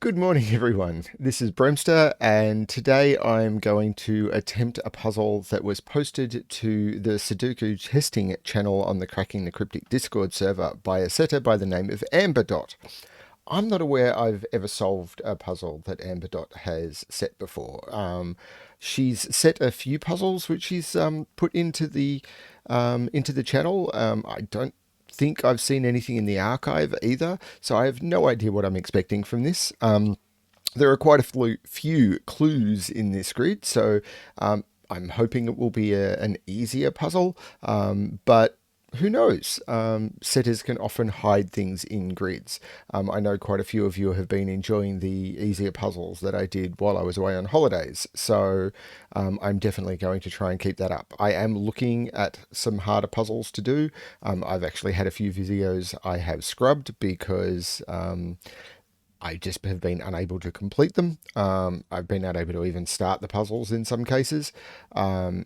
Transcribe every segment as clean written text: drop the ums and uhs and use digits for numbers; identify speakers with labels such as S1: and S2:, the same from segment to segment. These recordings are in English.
S1: Good morning, everyone. This is Bremster, and today I'm going to attempt a puzzle that was posted to the Sudoku testing channel on the Cracking the Cryptic Discord server by a setter by the name of amberdot. I'm not aware I've ever solved a puzzle that amberdot has set before. She's set a few puzzles which she's put into the channel. I don't think I've seen anything in the archive either, so I have no idea what I'm expecting from this. There are quite a few clues in this grid, so I'm hoping it will be an easier puzzle, but who knows? Setters can often hide things in grids. I know quite a few of you have been enjoying the easier puzzles that I did while I was away on holidays, so I'm definitely going to try and keep that up. I am looking at some harder puzzles to do. I've actually had a few videos I have scrubbed because I just have been unable to complete them. I've been unable to even start the puzzles in some cases.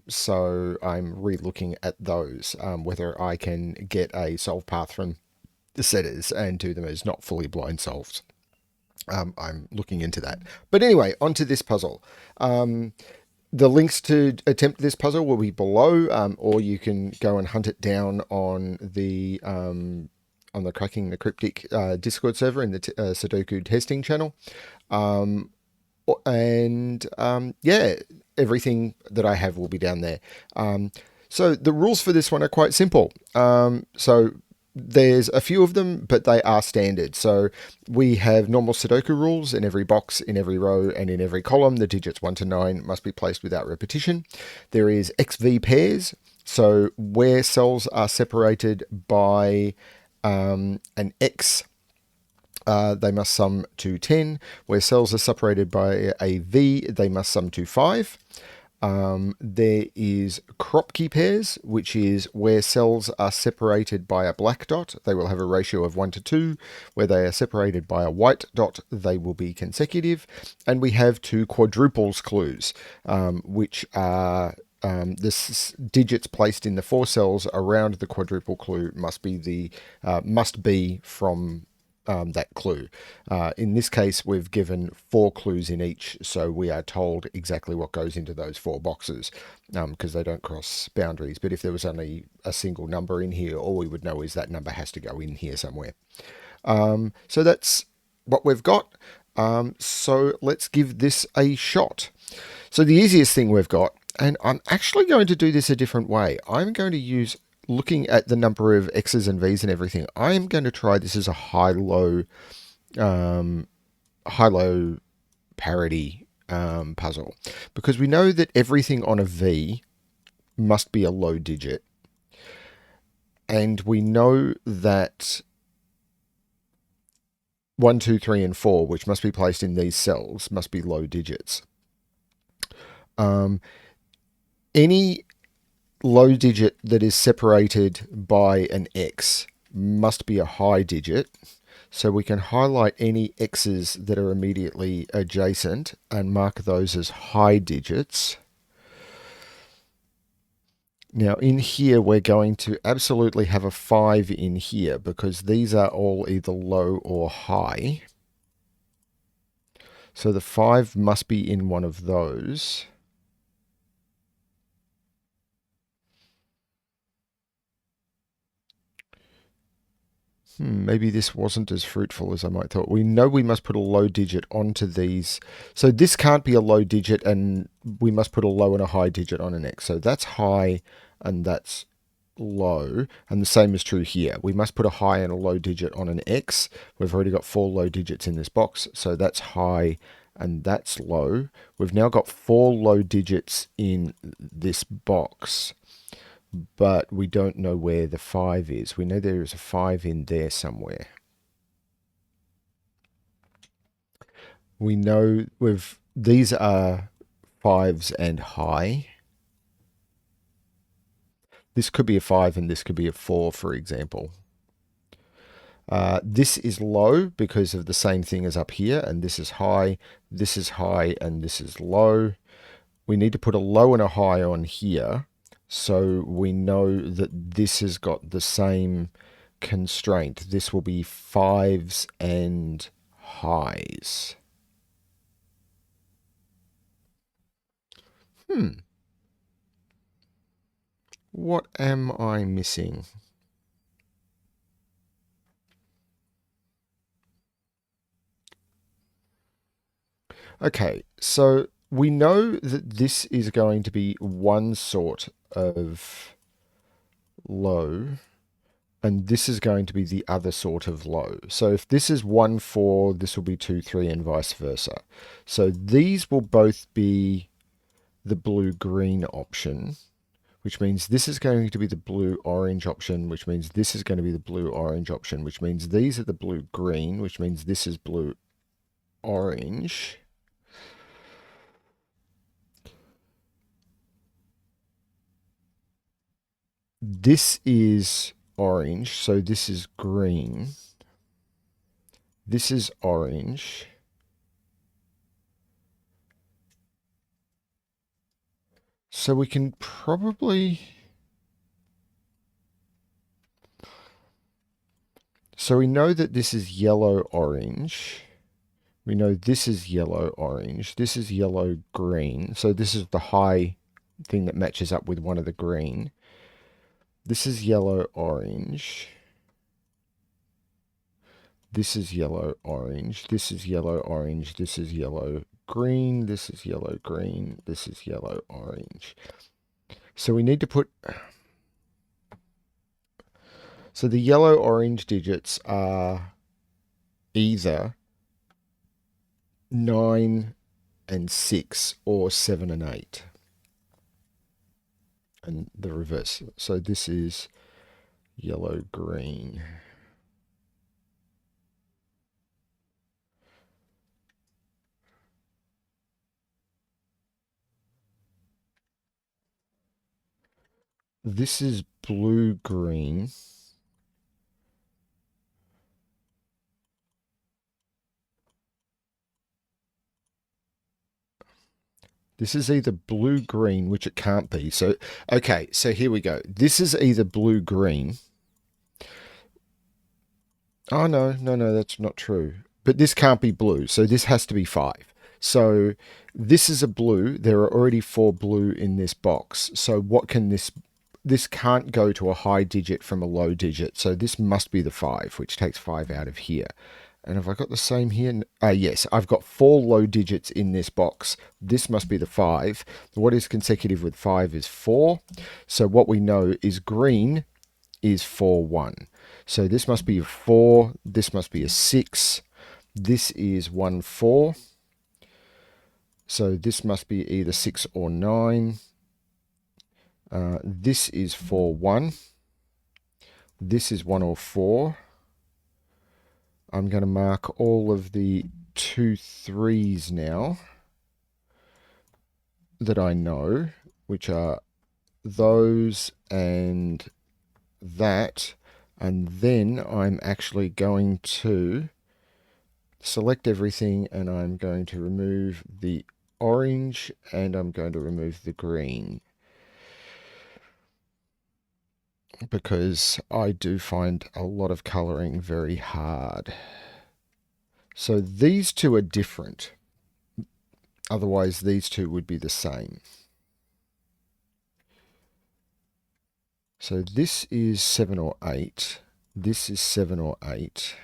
S1: So I'm re-looking at those, whether I can get a solve path from the setters and do them as not fully blind solves. I'm looking into that. But anyway, onto this puzzle. The links to attempt this puzzle will be below, or you can go and hunt it down on the Cracking the Cryptic Discord server in the Sudoku testing channel. Yeah, everything that I have will be down there. So the rules for this one are quite simple. So there's a few of them, but they are standard. So we have normal Sudoku rules in every box, in every row, and in every column. The digits 1 to 9 must be placed without repetition. There is XV pairs. So where cells are separated by an X, they must sum to 10. Where cells are separated by a V, they must sum to 5. There is Kropki pairs, which is where cells are separated by a black dot, they will have a ratio of 1 to 2. Where they are separated by a white dot, they will be consecutive. And we have two quadruples clues, which are the digits placed in the 4 cells around the quadruple clue must be from that clue. In this case, we've given 4 clues in each, so we are told exactly what goes into those 4 boxes because they don't cross boundaries. But if there was only a single number in here, all we would know is that number has to go in here somewhere. So that's what we've got. So let's give this a shot. So the easiest thing we've got, and I'm actually going to do this a different way. I'm going to use, looking at the number of X's and V's and everything, I am going to try this as a high-low parity puzzle. Because we know that everything on a V must be a low digit. And we know that 1, 2, 3, and 4, which must be placed in these cells, must be low digits. Any low digit that is separated by an X must be a high digit. So we can highlight any X's that are immediately adjacent and mark those as high digits. Now in here, we're going to absolutely have a 5 in here because these are all either low or high. So the 5 must be in one of those. Maybe this wasn't as fruitful as I might thought. We know we must put a low digit onto these. So this can't be a low digit, and we must put a low and a high digit on an X. So that's high and that's low. And the same is true here. We must put a high and a low digit on an X. We've already got 4 low digits in this box. So that's high and that's low. We've now got 4 low digits in this box, but we don't know where the 5 is. We know there is a 5 in there somewhere. We know these are 5s and high. This could be a 5 and this could be a 4, for example. This is low because of the same thing as up here, and this is high, and this is low. We need to put a low and a high on here, so we know that this has got the same constraint. This will be 5s and highs. What am I missing? Okay, so we know that this is going to be one sort of low, and this is going to be the other sort of low. So if this is 1, 4, this will be 2, 3, and vice versa. So these will both be the blue-green option, which means this is going to be the blue-orange option, which means this is going to be the blue-orange option, which means these are the blue-green, which means this is blue-orange. This is orange, so this is green. This is orange. So we can probably... So we know that this is yellow-orange. We know this is yellow-orange. This is yellow-green. So this is the high thing that matches up with one of the green. This is yellow-orange. This is yellow-orange. This is yellow-orange. This is yellow-green. This is yellow-green. This is yellow-orange. So we need to put... So the yellow-orange digits are either 9 and 6 or 7 and 8. And the reverse. So this is yellow-green. This is blue-green. This is either blue-green, which it can't be. So, okay, so here we go. This is either blue-green. Oh, no, that's not true. But this can't be blue, so this has to be 5. So this is a blue. There are already 4 blue in this box. So what can this... This can't go to a high digit from a low digit. So this must be the 5, which takes 5 out of here. And have I got the same here? Yes, I've got 4 low digits in this box. This must be the 5. What is consecutive with 5 is 4. So what we know is green is 4, 1. So this must be a 4. This must be a 6. This is 1, 4. So this must be either 6 or 9. This is 4, 1. This is 1 or 4. I'm going to mark all of the 2 3s now that I know, which are those and that. And then I'm actually going to select everything, and I'm going to remove the orange, and I'm going to remove the green, because I do find a lot of colouring very hard. So these two are different. Otherwise, these two would be the same. So this is 7 or 8. This is 7 or 8.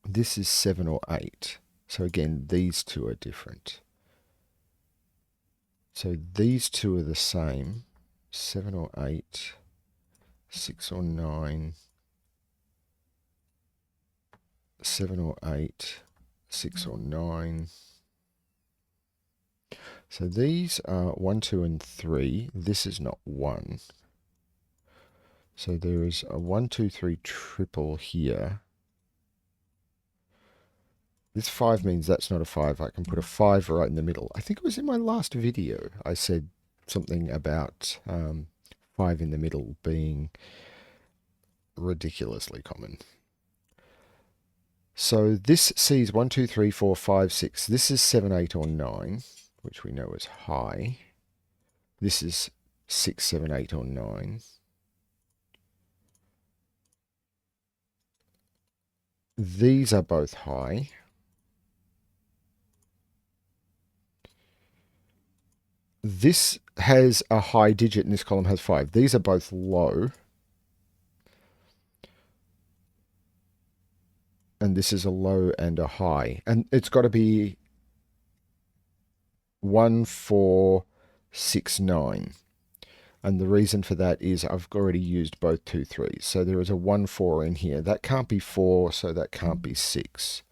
S1: This is 7 or 8. So again, these two are different. So these two are the same. 7 or 8. 6 or 9. 7 or 8. 6 or 9. So these are 1, 2, and 3. This is not 1. So there is a 1, 2, 3 triple here. This 5 means that's not a 5. I can put a 5 right in the middle. I think it was in my last video. I said something about 5 in the middle being ridiculously common. So this sees 1, 2, 3, 4, 5, 6. This is 7, 8, or 9, which we know is high. This is 6, 7, 8, or 9. These are both high. this has a high digit and this column has 5. These are both low. And this is a low and a high. And it's got to be 1, 4, 6, 9. And the reason for that is I've already used both 2, 3s. So there is a 1, 4 in here. That can't be 4, so that can't be 6.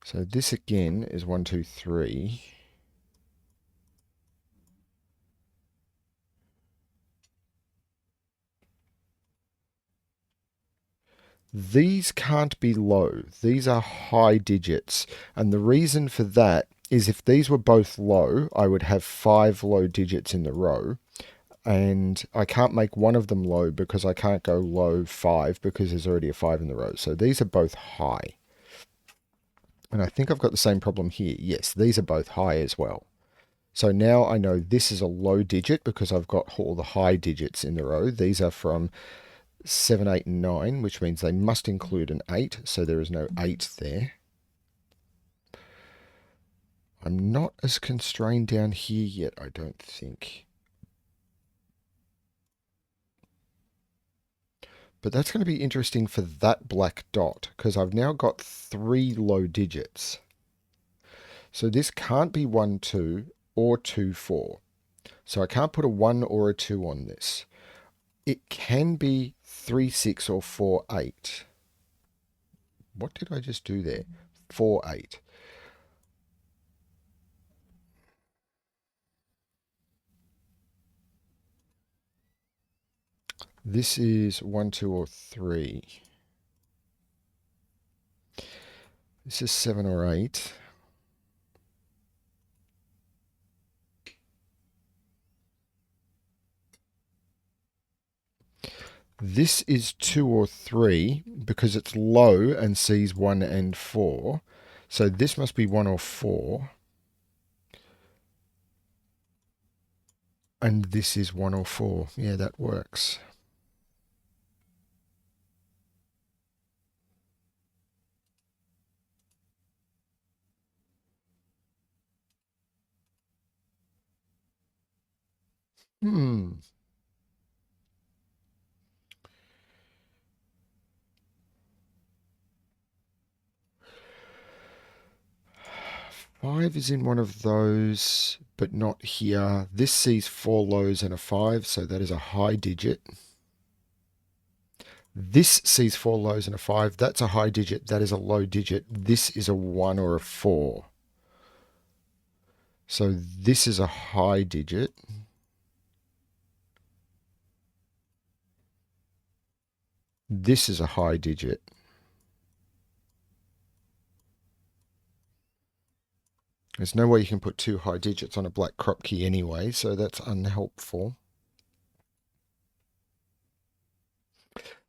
S1: So this again is 1, 2, 3. These can't be low. These are high digits. And the reason for that is if these were both low, I would have 5 low digits in the row. And I can't make one of them low because I can't go low 5 because there's already a 5 in the row. So these are both high. And I think I've got the same problem here. Yes, these are both high as well. So now I know this is a low digit because I've got all the high digits in the row. These are from 7, 8, and 9, which means they must include an 8. So there is no 8 there. I'm not as constrained down here yet, I don't think. But that's going to be interesting for that black dot because I've now got 3 low digits. So this can't be 1, 2 or 2, 4. So I can't put a 1 or a 2 on this. It can be 3, 6 or 4, 8. What did I just do there? 4, 8. This is 1, 2 or 3. This is 7 or 8. This is 2 or 3 because it's low and sees 1 and 4. So this must be 1 or 4. And this is 1 or 4. Yeah, that works. Hmm. Five is in one of those, but not here. This sees 4 lows and a 5, so that is a high digit. This sees 4 lows and a 5. That's a high digit. That is a low digit. This is a 1 or a 4. So this is a high digit. This is a high digit. There's no way you can put 2 high digits on a black Kropki anyway, so that's unhelpful.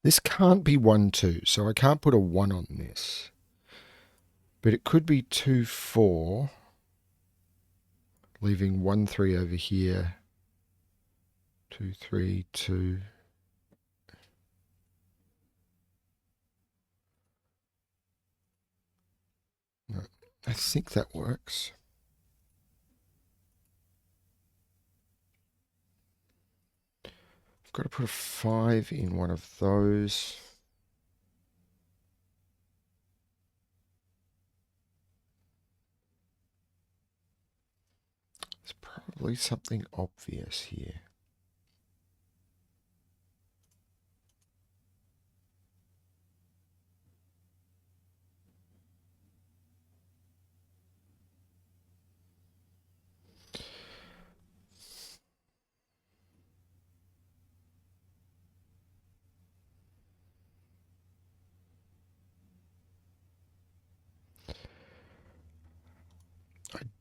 S1: This can't be 1, 2, so I can't put a 1 on this. But it could be 2, 4, leaving 1, 3 over here. 2, 3, 2. No, I think that works. I've got to put a 5 in one of those. There's probably something obvious here.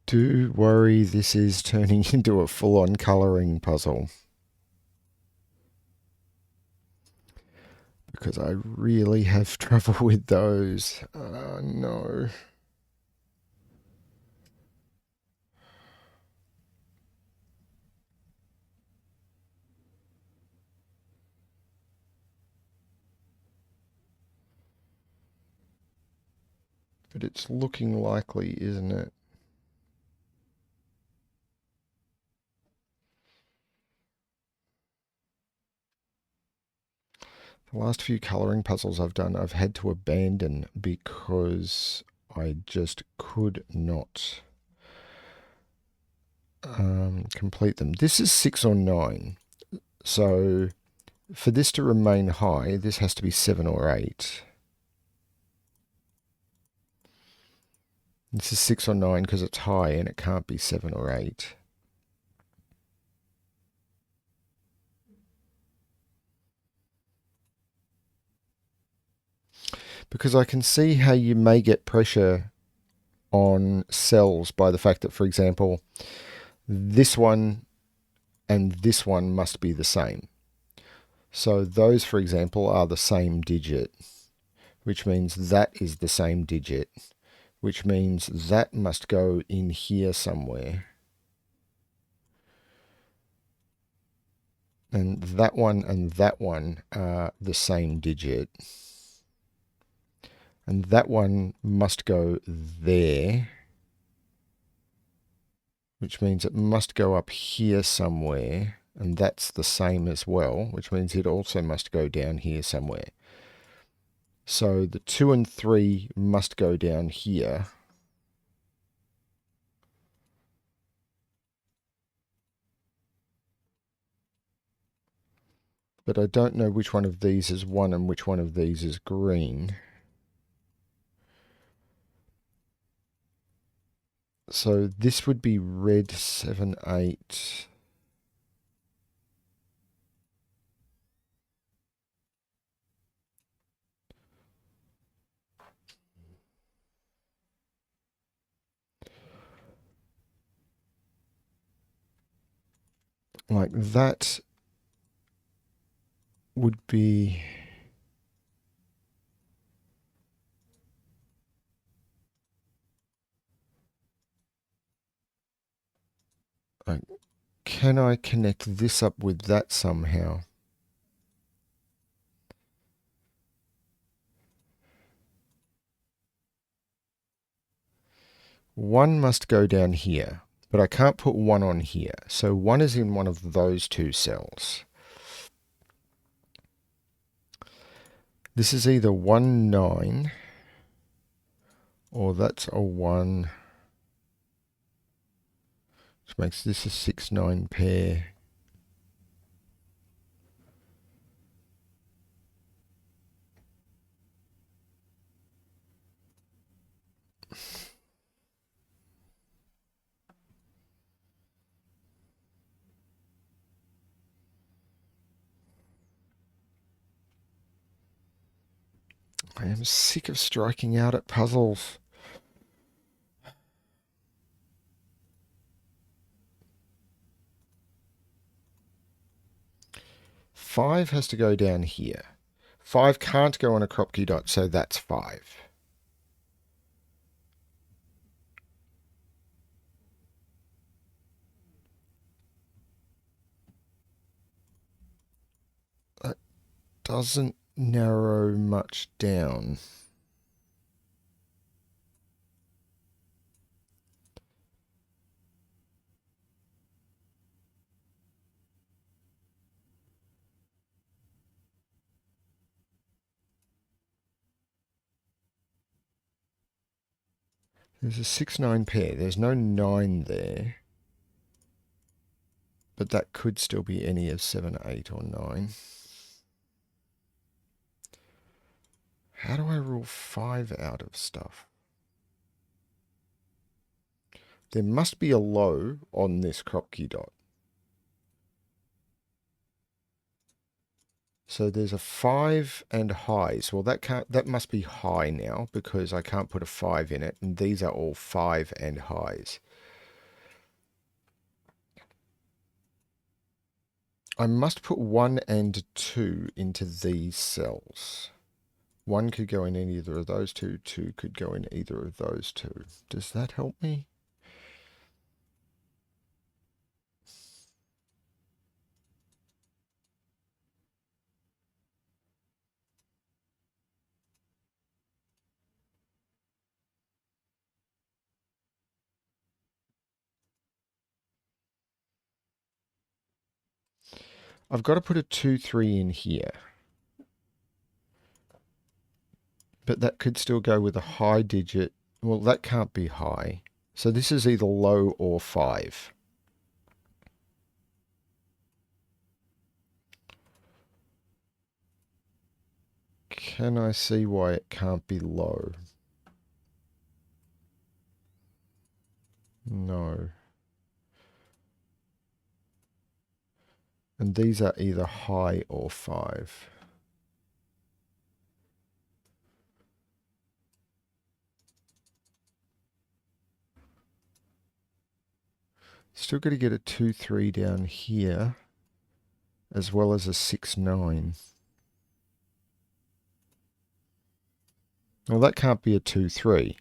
S1: Do worry this is turning into a full-on colouring puzzle. Because I really have trouble with those. No. But it's looking likely, isn't it? The last few colouring puzzles I've done, I've had to abandon because I just could not complete them. This is 6 or 9. So for this to remain high, this has to be 7 or 8. This is 6 or 9 because it's high and it can't be 7 or 8. Because I can see how you may get pressure on cells by the fact that, for example, this one and this one must be the same. So those, for example, are the same digit, which means that is the same digit, which means that must go in here somewhere. And that one are the same digit. And that one must go there, which means it must go up here somewhere. And that's the same as well, which means it also must go down here somewhere. So the 2 and 3 must go down here. But I don't know which one of these is 1 and which one of these is green. So this would be red 7, 8. Like that would be... Like, can I connect this up with that somehow? One must go down here, but I can't put 1 on here. So 1 is in one of those 2 cells. This is either 1, 9, or that's a 1, which makes this a 6, 9 pair. I am sick of striking out at puzzles. Five has to go down here. 5 can't go on a Kropki dot, so that's 5. That doesn't narrow much down. There's a 6, 9 pair. There's no 9 there. But that could still be any of 7, 8, or 9. How do I rule 5 out of stuff? There must be a low on this Kropki dot. So there's a 5 and highs. Well, that must be high now because I can't put a 5 in it. And these are all 5 and highs. I must put 1 and 2 into these cells. 1 could go in either of those two. 2 could go in either of those two. Does that help me? I've got to put a 2, 3 in here. But that could still go with a high digit. Well, that can't be high. So this is either low or 5. Can I see why it can't be low? No. And these are either high or 5. Still got to get a 2-3 down here, as well as a 6-9. Well, that can't be a 2-3.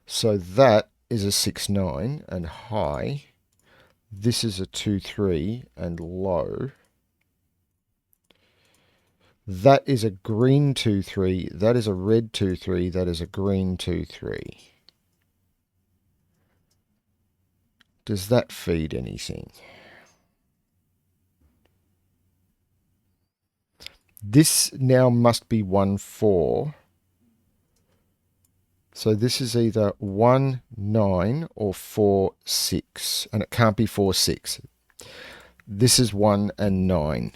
S1: So that is a 6-9 and high. This is a 2-3 and low. That is a green 2-3. That is a red 2-3. That is a green 2-3. Does that feed anything? This now must be 1-4. So this is either 1-9 or 4-6. And it can't be 4-6. This is 1 and 9.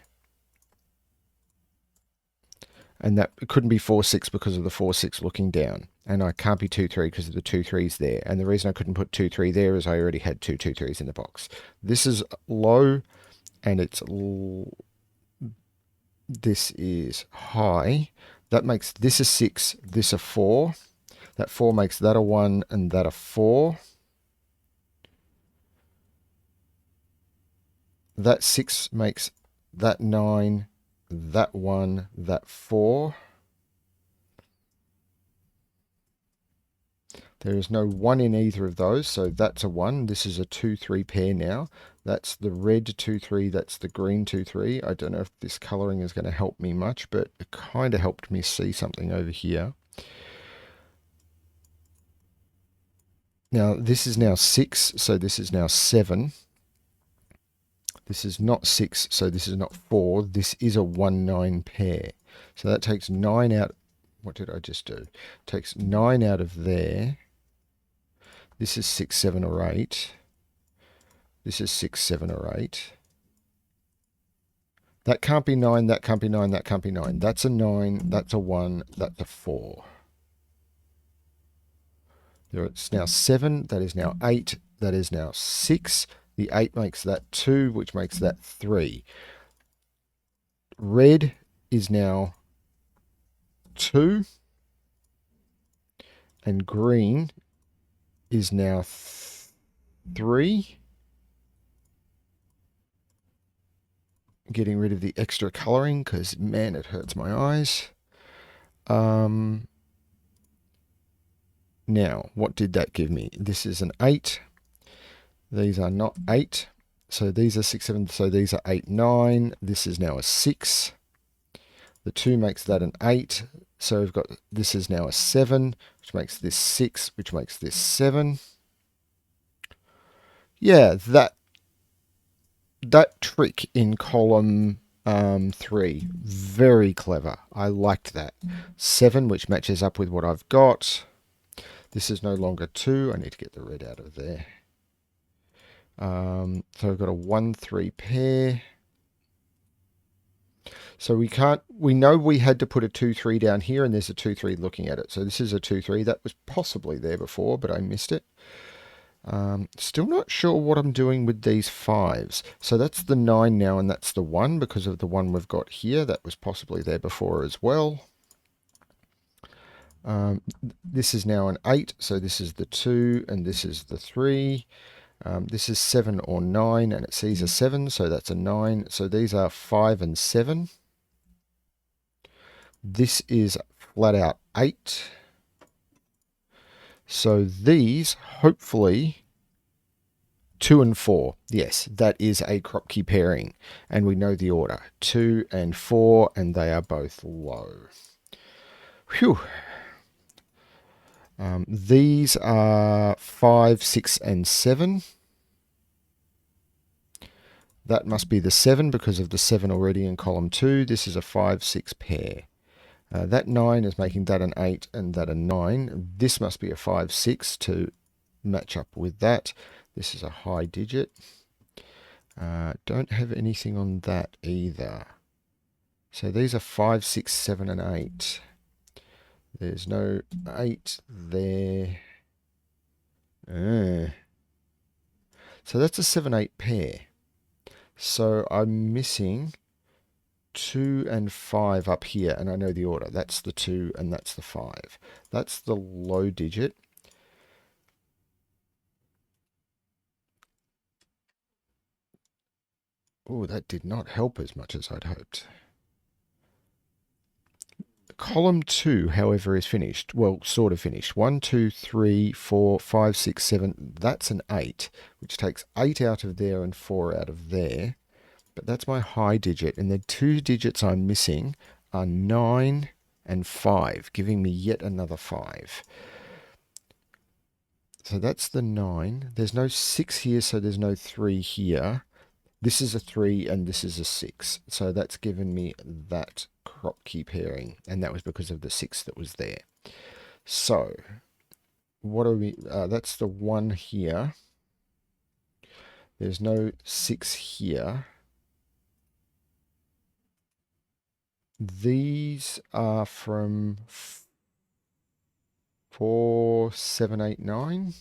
S1: And that it couldn't be 4-6 because of the 4-6 looking down. And I can't be 2-3 because of the 2-3s there. And the reason I couldn't put 2-3 there is I already had 2-2-3s in the box. This is low and it's this is high. That makes this a 6, this a 4. That 4 makes that a 1 and that a 4. That 6 makes that 9, that 1, that 4. There is no 1 in either of those, so that's a 1. This is a 2-3 pair now. That's the red 2-3, that's the green 2-3. I don't know if this colouring is going to help me much, but it kind of helped me see something over here. Now, this is now 6, so this is now 7. This is not 6, so this is not 4. This is a 1-9 pair. So that takes 9 out. What did I just do? Takes 9 out of there. This is 6, 7, or 8. This is 6, 7, or 8. That can't be 9, that can't be 9, that can't be 9. That's a 9, that's a 1, that's a 4. There it's now 7, that is now 8, that is now 6. The 8 makes that 2, which makes that 3. Red is now 2. And green is now 3. Getting rid of the extra colouring because, man, it hurts my eyes. Now, what did that give me? This is an 8. These are not 8. So these are 6, 7. So these are 8, 9. This is now a 6. The 2 makes that an 8. So we've got, this is now a 7, which makes this 6, which makes this 7. Yeah, that trick in column 3, very clever. I liked that. 7, which matches up with what I've got. This is no longer 2. I need to get the red out of there. So I've got a 1-3 pair. So we know we had to put a 2-3 down here, and there's a 2-3 looking at it. So this is a 2-3. That was possibly there before, but I missed it. Still not sure what I'm doing with these 5s. So that's the 9 now, and that's the 1 because of the 1 we've got here. That was possibly there before as well. This is now an 8, so this is the 2, and this is the 3. This is 7 or 9, and it sees a 7, so that's a 9. So these are 5 and 7. This is flat out 8. So these, hopefully, 2 and 4. Yes, that is a Kropki pairing. And we know the order. 2 and 4, and they are both low. Phew. These are 5, 6, and 7. That must be the 7 because of the 7 already in column 2. This is a 5, 6 pair. That 9 is making that an 8 and that a 9. This must be a 5, 6 to match up with that. This is a high digit. Don't have anything on that either. So these are 5, 6, 7, and 8. There's no 8 there. So that's a 7, 8 pair. So I'm missing 2 and 5 up here, and I know the order. That's the 2 and that's the 5. That's the low digit. Oh, that did not help as much as I'd hoped. Column 2, however, is finished. Well, sort of finished. 1, 2, 3, 4, 5, 6, 7. That's an 8, which takes 8 out of there and 4 out of there. But that's my high digit. And the 2 digits I'm missing are 9 and 5, giving me yet another 5. So that's the 9. There's no 6 here, so there's no 3 here. This is a 3 and this is a 6. So that's given me that Kropki pairing. And that was because of the 6 that was there. So what are we? That's the 1 here. There's no 6 here. These are from 4, 7, 8, 9.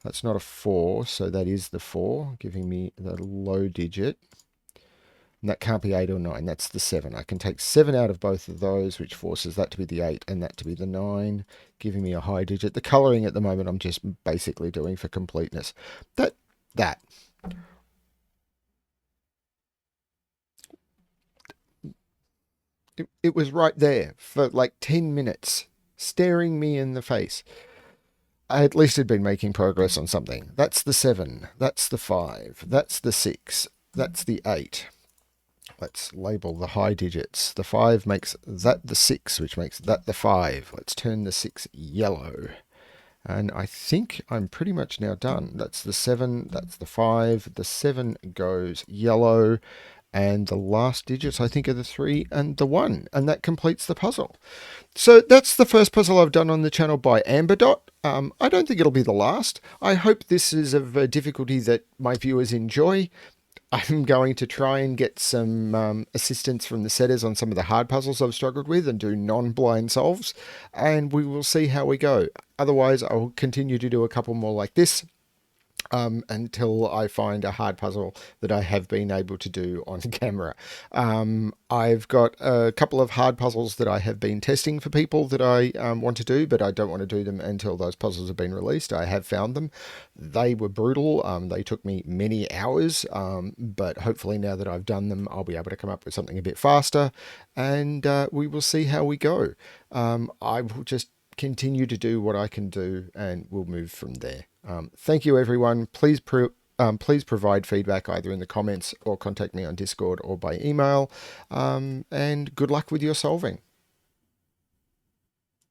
S1: That's not a 4, so that is the 4, giving me the low digit. And that can't be 8 or 9, that's the 7. I can take 7 out of both of those, which forces that to be the 8 and that to be the 9, giving me a high digit. The colouring at the moment I'm just basically doing for completeness. It was right there for like 10 minutes, staring me in the face. I at least had been making progress on something. That's the 7. That's the 5. That's the 6. That's the 8. Let's label the high digits. The 5 makes that the 6, which makes that the 5. Let's turn the 6 yellow. And I think I'm pretty much now done. That's the 7. That's the 5. The 7 goes yellow. And the last digits, I think, are the 3 and the 1. And that completes the puzzle. So that's the first puzzle I've done on the channel by amberdot. I don't think it'll be the last. I hope this is of a difficulty that my viewers enjoy. I'm going to try and get some assistance from the setters on some of the hard puzzles I've struggled with and do non-blind solves. And we will see how we go. Otherwise, I'll continue to do a couple more like this. Until I find a hard puzzle that I have been able to do on camera. I've got a couple of hard puzzles that I have been testing for people that I want to do, but I don't want to do them until those puzzles have been released. I have found them. They were brutal. They took me many hours, but hopefully now that I've done them, I'll be able to come up with something a bit faster, and we will see how we go. I will just continue to do what I can do, and we'll move from there. Thank you, everyone. Please provide feedback either in the comments or contact me on Discord or by email. And good luck with your solving.